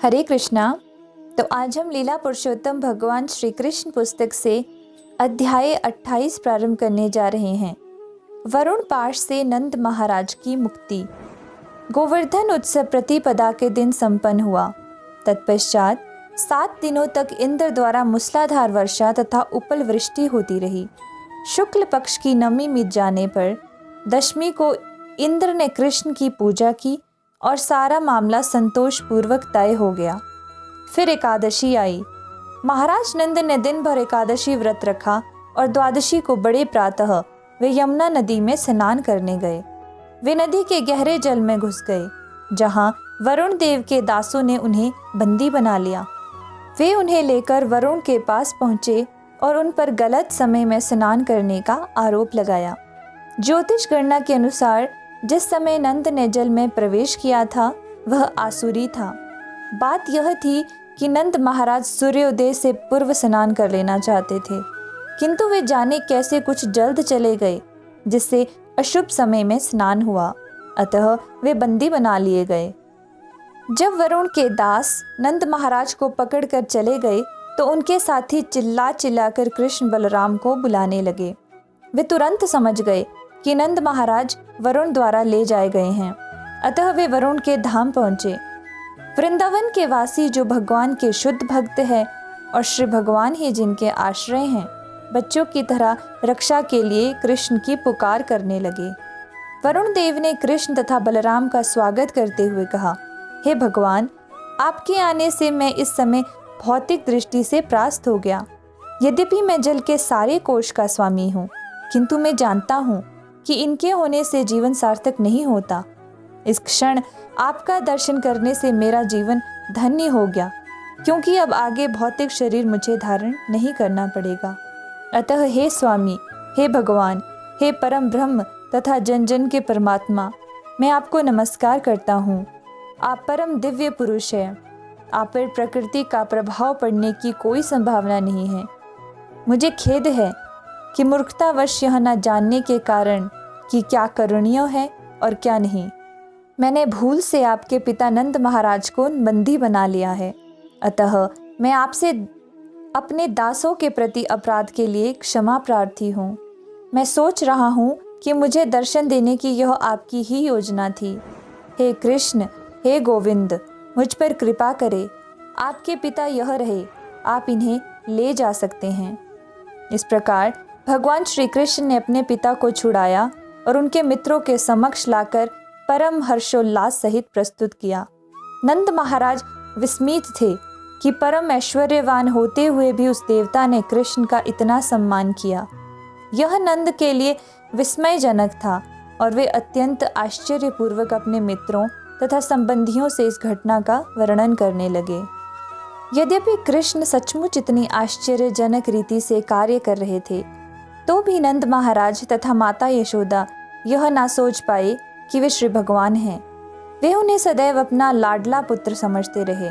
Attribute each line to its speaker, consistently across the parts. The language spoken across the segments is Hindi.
Speaker 1: हरे कृष्णा। तो आज हम लीला पुरुषोत्तम भगवान श्री कृष्ण पुस्तक से अध्याय 28 प्रारंभ करने जा रहे हैं। वरुण पाश से नंद महाराज की मुक्ति। गोवर्धन उत्सव प्रतिपदा के दिन संपन्न हुआ। तत्पश्चात 7 दिनों तक इंद्र द्वारा मूसलाधार वर्षा तथा उपल वृष्टि होती रही। शुक्ल पक्ष की नमी मिट जाने पर दशमी को इंद्र ने कृष्ण की पूजा की और सारा मामला संतोष पूर्वक तय हो गया। फिर एकादशी आई। महाराज नंद ने दिन भर एकादशी व्रत रखा और द्वादशी को बड़े प्रातः वे यमुना नदी में स्नान करने गए। वे नदी के गहरे जल में घुस गए, जहां वरुण देव के दासों ने उन्हें बंदी बना लिया। वे उन्हें लेकर वरुण के पास पहुंचे और उन पर गलत समय में स्नान करने का आरोप लगाया। ज्योतिष गणना के अनुसार जिस समय नंद ने जल में प्रवेश किया था वह आसुरी था। बात यह थी कि नंद महाराज सूर्योदय से पूर्व स्नान कर लेना चाहते थे, किंतु वे जाने कैसे कुछ जल्द चले गए, जिससे अशुभ समय में स्नान हुआ। अतः वे बंदी बना लिए गए। जब वरुण के दास नंद महाराज को पकड़कर चले गए तो उनके साथी चिल्ला चिल्लाकर कृष्ण बलराम को बुलाने लगे। वे तुरंत समझ गए कि नंद महाराज वरुण द्वारा ले जाए गए हैं। अतः वे वरुण के धाम पहुंचे। वृंदावन के वासी जो भगवान के शुद्ध भक्त है और श्री भगवान ही जिनके आश्रय हैं, बच्चों की तरह रक्षा के लिए कृष्ण की पुकार करने लगे। वरुण देव ने कृष्ण तथा बलराम का स्वागत करते हुए कहा, हे भगवान, आपके आने से मैं इस समय भौतिक दृष्टि से परास्त हो गया। यद्यपि मैं जल के सारे कोश का स्वामी हूँ, किंतु मैं जानता हूँ कि इनके होने से जीवन सार्थक नहीं होता। इस क्षण आपका दर्शन करने से मेरा जीवन धन्य हो गया, क्योंकि अब आगे भौतिक शरीर मुझे धारण नहीं करना पड़ेगा। अतः हे स्वामी, हे भगवान, हे परम ब्रह्म तथा जन जन के परमात्मा, मैं आपको नमस्कार करता हूँ। आप परम दिव्य पुरुष हैं। आप पर प्रकृति का प्रभाव पड़ने की कोई संभावना नहीं है। मुझे खेद है कि मूर्खतावश यह न जानने के कारण कि क्या करणीय है और क्या नहीं, मैंने भूल से आपके पिता नंद महाराज को बंदी बना लिया है। अतः मैं आपसे अपने दासों के प्रति अपराध के लिए क्षमा प्रार्थी हूँ। मैं सोच रहा हूँ कि मुझे दर्शन देने की यह आपकी ही योजना थी। हे कृष्ण, हे गोविंद, मुझ पर कृपा करें। आपके पिता यह रहे, आप इन्हें ले जा सकते हैं। इस प्रकार भगवान श्री कृष्ण ने अपने पिता को छुड़ाया और उनके मित्रों के समक्ष लाकर परम हर्षोल्लास सहित प्रस्तुत किया। नंद महाराज विस्मित थे कि परम ऐश्वर्यवान होते हुए भी उस देवता ने कृष्ण का इतना सम्मान किया। यह नंद के लिए विस्मयजनक था और वे अत्यंत आश्चर्यपूर्वक अपने मित्रों तथा संबंधियों से इस घटना का वर्णन करने लगे। यद्यपि कृष्ण सचमुच इतनी आश्चर्यजनक रीति से कार्य कर रहे थे, तो भी नंद महाराज तथा माता यशोदा यह ना सोच पाए कि वे श्री भगवान हैं। वे उन्हें सदैव अपना लाडला पुत्र समझते रहे।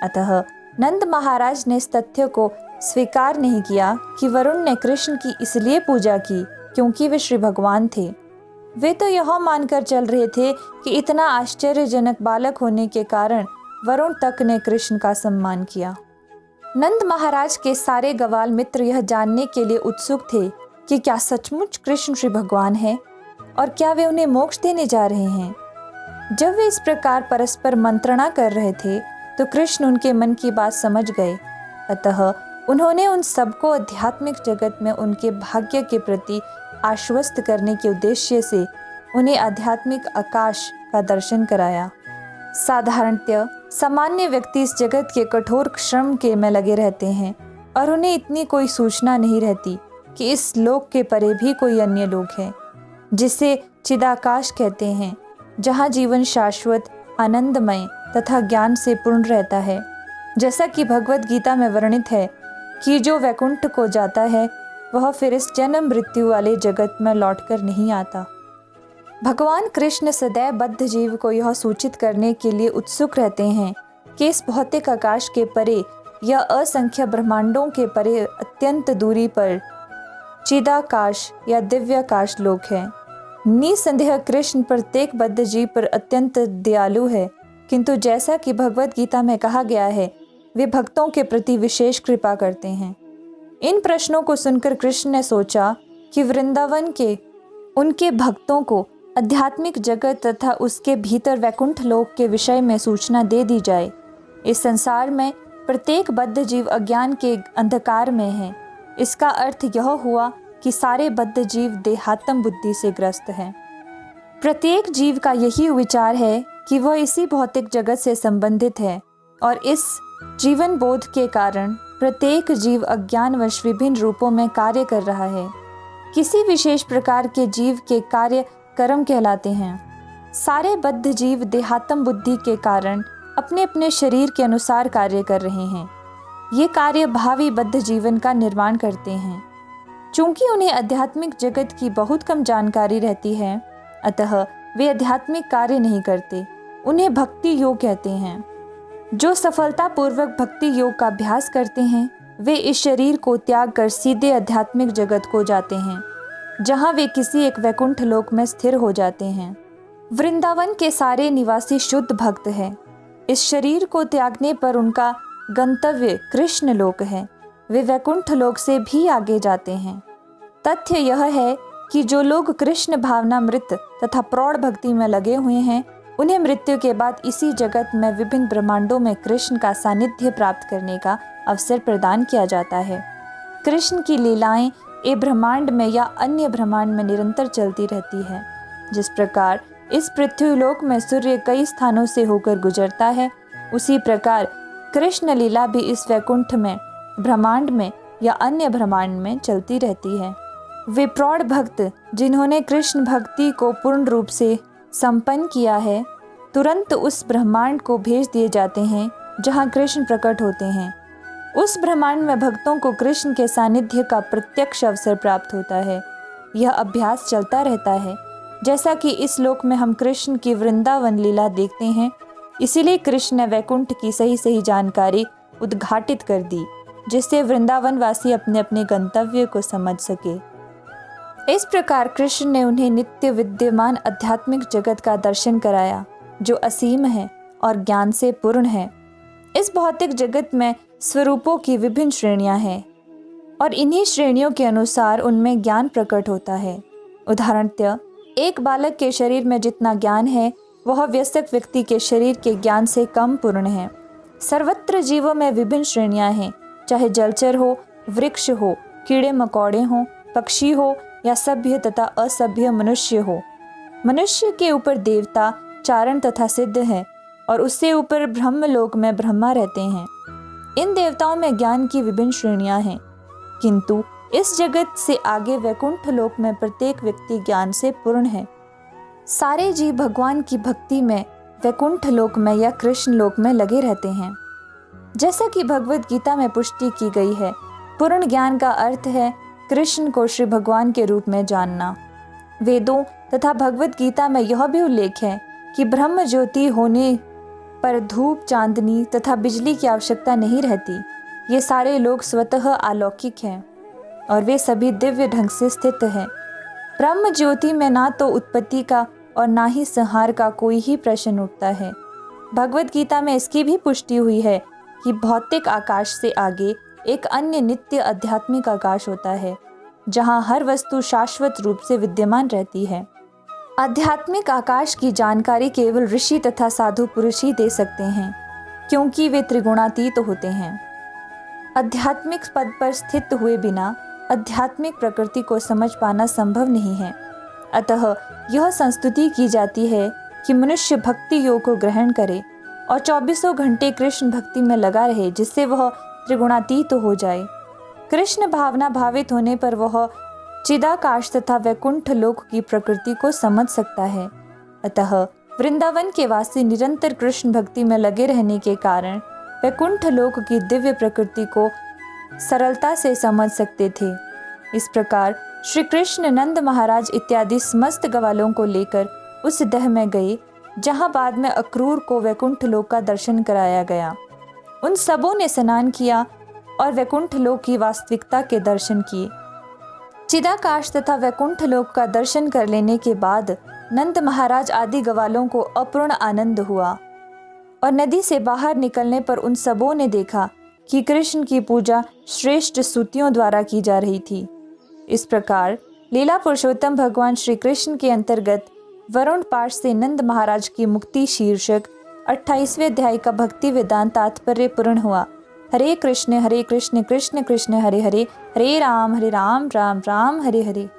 Speaker 1: अतः नंद महाराज ने इस तथ्य को स्वीकार नहीं किया कि वरुण ने कृष्ण की इसलिए पूजा की क्योंकि वे श्री भगवान थे। वे तो यह मानकर चल रहे थे कि इतना आश्चर्यजनक बालक होने के कारण वरुण तक ने कृष्ण का सम्मान किया। नंद महाराज के सारे गवाल मित्र यह जानने के लिए उत्सुक थे कि क्या सचमुच कृष्ण श्री भगवान है और क्या वे उन्हें मोक्ष देने जा रहे हैं। जब वे इस प्रकार परस्पर मंत्रणा कर रहे थे तो कृष्ण उनके मन की बात समझ गए। अतः उन्होंने उन सबको आध्यात्मिक जगत में उनके भाग्य के प्रति आश्वस्त करने के उद्देश्य से उन्हें आध्यात्मिक आकाश का दर्शन कराया। साधारणतः सामान्य व्यक्ति इस जगत के कठोर श्रम के में लगे रहते हैं और उन्हें इतनी कोई सूचना नहीं रहती कि इस लोक के परे भी कोई अन्य लोक है, जिसे चिदाकाश कहते हैं, जहाँ जीवन शाश्वत, आनंदमय तथा ज्ञान से पूर्ण रहता है। जैसा कि भगवत गीता में वर्णित है कि जो वैकुंठ को जाता है वह फिर इस जन्म मृत्यु वाले जगत में लौटकर नहीं आता। भगवान कृष्ण सदैव बद्ध जीव को यह सूचित करने के लिए उत्सुक रहते हैं कि इस भौतिक आकाश के परे या असंख्य ब्रह्मांडों के परे अत्यंत दूरी पर चिदाकाश या दिव्याकाश लोक है। निसंदेह कृष्ण प्रत्येक बद्ध जीव पर अत्यंत दयालु है किंतु जैसा कि भगवत गीता में कहा गया है, वे भक्तों के प्रति विशेष कृपा करते हैं। इन प्रश्नों को सुनकर कृष्ण ने सोचा कि वृंदावन के उनके भक्तों को आध्यात्मिक जगत तथा उसके भीतर वैकुंठ लोक के विषय में सूचना दे दी जाए। इस संसार में प्रत्येक बद्ध जीव अज्ञान के अंधकार में है। इसका अर्थ यह हुआ कि सारे बद्ध जीव देहात्म बुद्धि से ग्रस्त हैं। प्रत्येक जीव का यही विचार है कि वह इसी भौतिक जगत से संबंधित है और इस जीवन बोध के कारण प्रत्येक जीव अज्ञानवश विभिन्न रूपों में कार्य कर रहा है। किसी विशेष प्रकार के जीव के कार्य कर्म कहलाते हैं। सारे बद्ध जीव देहात्म बुद्धि के कारण अपने अपने शरीर के अनुसार कार्य कर रहे हैं। ये कार्य भावी बद्ध जीवन का निर्माण करते हैं। चूंकि उन्हें आध्यात्मिक जगत की बहुत कम जानकारी रहती है, अतः वे आध्यात्मिक कार्य नहीं करते। उन्हें भक्ति योग कहते हैं। जो सफलतापूर्वक भक्ति योग का अभ्यास करते हैं, वे इस शरीर को त्याग कर सीधे आध्यात्मिक जगत को जाते हैं, जहाँ वे किसी एक वैकुंठ लोक में स्थिर हो जाते हैं। वृंदावन के सारे निवासी शुद्ध भक्त हैं। इस शरीर को त्यागने पर उनका गंतव्य कृष्ण लोक है। वे वैकुंठ लोक से भी आगे जाते हैं। तथ्य यह है कि जो लोग कृष्ण भावनामृत तथा प्रौढ़ भक्ति में लगे हुए हैं, उन्हें मृत्यु के बाद इसी जगत में विभिन्न ब्रह्मांडों में कृष्ण का सानिध्य प्राप्त करने का अवसर प्रदान किया जाता है। कृष्ण की लीलाएं एक ब्रह्मांड में या अन्य ब्रह्मांड में निरंतर चलती रहती है। जिस प्रकार इस पृथ्वीलोक में सूर्य कई स्थानों से होकर गुजरता है, उसी प्रकार कृष्ण लीला भी इस वैकुंठ में, ब्रह्मांड में या अन्य ब्रह्मांड में चलती रहती है। वे प्रौढ़ भक्त जिन्होंने कृष्ण भक्ति को पूर्ण रूप से संपन्न किया है, तुरंत उस ब्रह्मांड को भेज दिए जाते हैं जहाँ कृष्ण प्रकट होते हैं। उस ब्रह्मांड में भक्तों को कृष्ण के सानिध्य का प्रत्यक्ष अवसर प्राप्त होता है। यह अभ्यास चलता रहता है। जैसा कि इस लोक में हम कृष्ण की वृंदावन लीला देखते हैं, इसीलिए कृष्ण ने वैकुंठ की सही सही जानकारी उद्घाटित कर दी, जिससे वृंदावन वासी अपने अपने गंतव्य को समझ सके। इस प्रकार कृष्ण ने उन्हें नित्य विद्यमान आध्यात्मिक जगत का दर्शन कराया, जो असीम है और ज्ञान से पूर्ण है। इस भौतिक जगत में स्वरूपों की विभिन्न श्रेणियां हैं और इन्हीं श्रेणियों के अनुसार उनमें ज्ञान प्रकट होता है। उदाहरणतः एक बालक के शरीर में जितना ज्ञान है, वह वयस्क व्यक्ति के शरीर के ज्ञान से कम पूर्ण है। सर्वत्र जीवों में विभिन्न श्रेणियां हैं, चाहे जलचर हो, वृक्ष हो, कीड़े मकोड़े हों, पक्षी हो या सभ्य तथा असभ्य मनुष्य हो। मनुष्य के ऊपर देवता, चारण तथा सिद्ध है और उससे ऊपर ब्रह्मलोक में ब्रह्मा रहते हैं। इन देवताओं में ज्ञान की विभिन्न श्रेणियां हैं, किंतु इस जगत से आगे वैकुंठ लोक में प्रत्येक व्यक्ति ज्ञान से पूर्ण है। सारे जीव भगवान की भक्ति में वैकुंठ लोक में या कृष्ण लोक में लगे रहते हैं। जैसा कि भगवत गीता में पुष्टि की गई है, पूर्ण ज्ञान का अर्थ है कृष्ण को श्री भगवान के रूप में जानना। वेदों तथा भगवत गीता में यह भी उल्लेख है कि ब्रह्म ज्योति होने पर धूप, चांदनी तथा बिजली की आवश्यकता नहीं रहती। ये सारे लोग स्वतः अलौकिक हैं और वे सभी दिव्य ढंग से स्थित हैं। ब्रह्म ज्योति में ना तो उत्पत्ति का और ना ही संहार का कोई ही प्रश्न उठता है। भगवत गीता में इसकी भी पुष्टि हुई है कि भौतिक आकाश से आगे एक अन्य नित्य आध्यात्मिक आकाश होता है, जहाँ हर वस्तु शाश्वत रूप से विद्यमान रहती है। आध्यात्मिक आकाश की जानकारी केवल ऋषि तथा साधु पुरुष ही दे सकते हैं, क्योंकि वे त्रिगुणातीत होते हैं। आध्यात्मिक पद पर स्थित हुए बिना आध्यात्मिक प्रकृति को समझ पाना संभव नहीं है। अतः यह संस्तुति की जाती है कि मनुष्य भक्ति योग को ग्रहण करे और 24 घंटे कृष्ण भक्ति में लगा रहे, जिससे वह त्रिगुणातीत हो जाए। कृष्ण भावना भावित होने पर वह चिदाकाश तथा वैकुंठ लोक की प्रकृति को समझ सकता है। अतः वृंदावन के वासी निरंतर कृष्ण भक्ति में लगे रहने के कारण वैकुंठ लोक की दिव्य प्रकृति को सरलता से समझ सकते थे। इस प्रकार श्री कृष्ण नंद महाराज इत्यादि समस्त ग्वालों को लेकर उस दह में गए, जहाँ बाद में अक्रूर को वैकुंठ लोक का दर्शन कराया गया। उन सबों ने स्नान किया और वैकुंठ लोक की वास्तविकता के दर्शन किए। चिदाकाश तथा वैकुंठ लोक का दर्शन कर लेने के बाद नंद महाराज आदि ग्वालों को अपूर्ण आनंद हुआ। और नदी से बाहर निकलने पर उन सबों ने देखा कि कृष्ण की पूजा श्रेष्ठ स्तुतियों द्वारा की जा रही थी। इस प्रकार लीला पुरुषोत्तम भगवान श्री कृष्ण के अंतर्गत वरुण पाश से नंद महाराज की मुक्ति शीर्षक 28वें अध्याय का भक्ति वेदांत तात्पर्य पूर्ण हुआ। हरे कृष्ण कृष्ण कृष्ण हरे हरे, हरे राम राम राम हरे हरे।